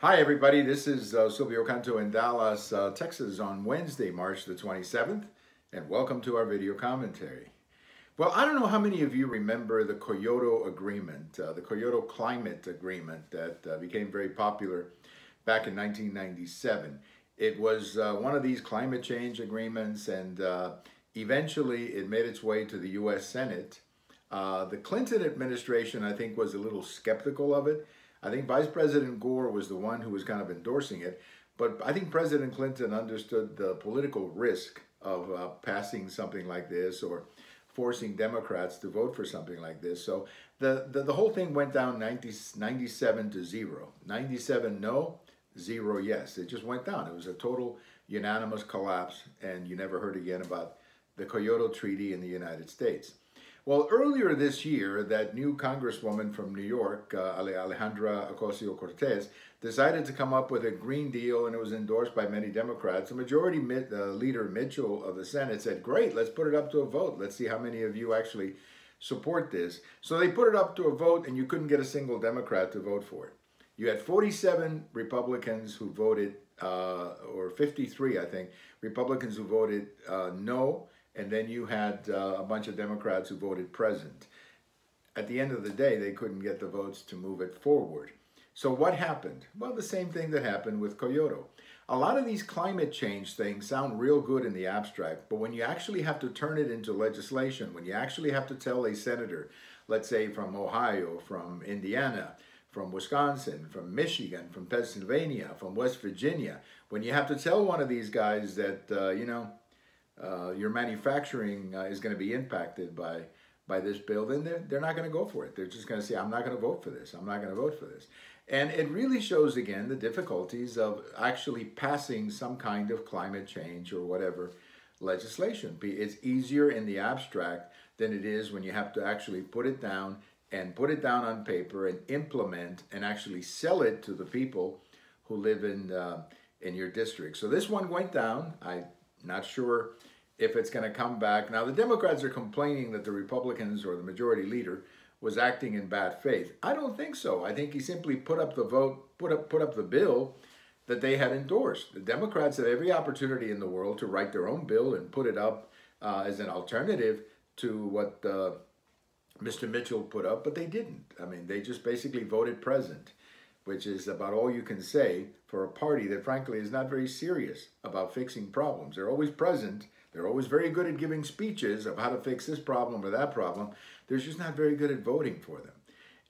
Hi everybody, this is Silvio Canto in Dallas, Texas on Wednesday, March the 27th, and welcome to our video commentary. Well, I don't know how many of you remember the Kyoto Agreement, the Kyoto Climate Agreement that became very popular back in 1997. It was one of these climate change agreements, and eventually it made its way to the US Senate. The Clinton administration, I think, was a little skeptical of it. I think Vice President Gore was the one who was kind of endorsing it, but I think President Clinton understood the political risk of passing something like this or forcing Democrats to vote for something like this. So the whole thing went down 97 to 0. 97 no, 0 yes. It just went down. It was a total unanimous collapse, and you never heard again about the Kyoto Treaty in the United States. Well, earlier this year, that new congresswoman from New York, Alejandra Ocasio-Cortez, decided to come up with a Green Deal, and it was endorsed by many Democrats. The majority leader, Mitchell of the Senate, said, great, let's put it up to a vote. Let's see how many of you actually support this. So they put it up to a vote, and you couldn't get a single Democrat to vote for it. You had 47 Republicans who voted, or 53, I think, Republicans who voted no, and then you had a bunch of Democrats who voted present. At the end of the day, they couldn't get the votes to move it forward. So what happened? Well, the same thing that happened with Kyoto. A lot of these climate change things sound real good in the abstract, but when you actually have to turn it into legislation, when you actually have to tell a senator, let's say from Ohio, from Indiana, from Wisconsin, from Michigan, from Pennsylvania, from West Virginia, when you have to tell one of these guys that, your manufacturing is going to be impacted by this bill, then they're not going to go for it. They're just going to say, I'm not going to vote for this. I'm not going to vote for this. And it really shows, again, the difficulties of actually passing some kind of climate change or whatever legislation. It's easier in the abstract than it is when you have to actually put it down on paper and implement and actually sell it to the people who live in your district. So this one went down. I'm not sure if it's going to come back. Now, the Democrats are complaining that the Republicans or the majority leader was acting in bad faith. I don't think so. I think he simply put up the bill that they had endorsed. The Democrats had every opportunity in the world to write their own bill and put it up as an alternative to what Mr. Mitchell put up, but they didn't. I mean, they just basically voted present, which is about all you can say for a party that, frankly, is not very serious about fixing problems. They're always present. They're always very good at giving speeches of how to fix this problem or that problem. They're just not very good at voting for them.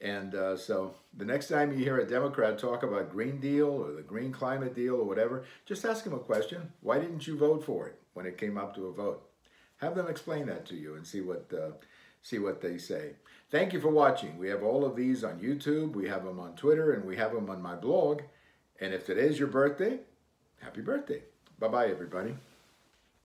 And so the next time you hear a Democrat talk about Green Deal or the Green Climate Deal or whatever, just ask them a question. Why didn't you vote for it when it came up to a vote? Have them explain that to you and see what they say. Thank you for watching. We have all of these on YouTube, we have them on Twitter, and we have them on my blog. And if today's your birthday, happy birthday. Bye-bye, everybody.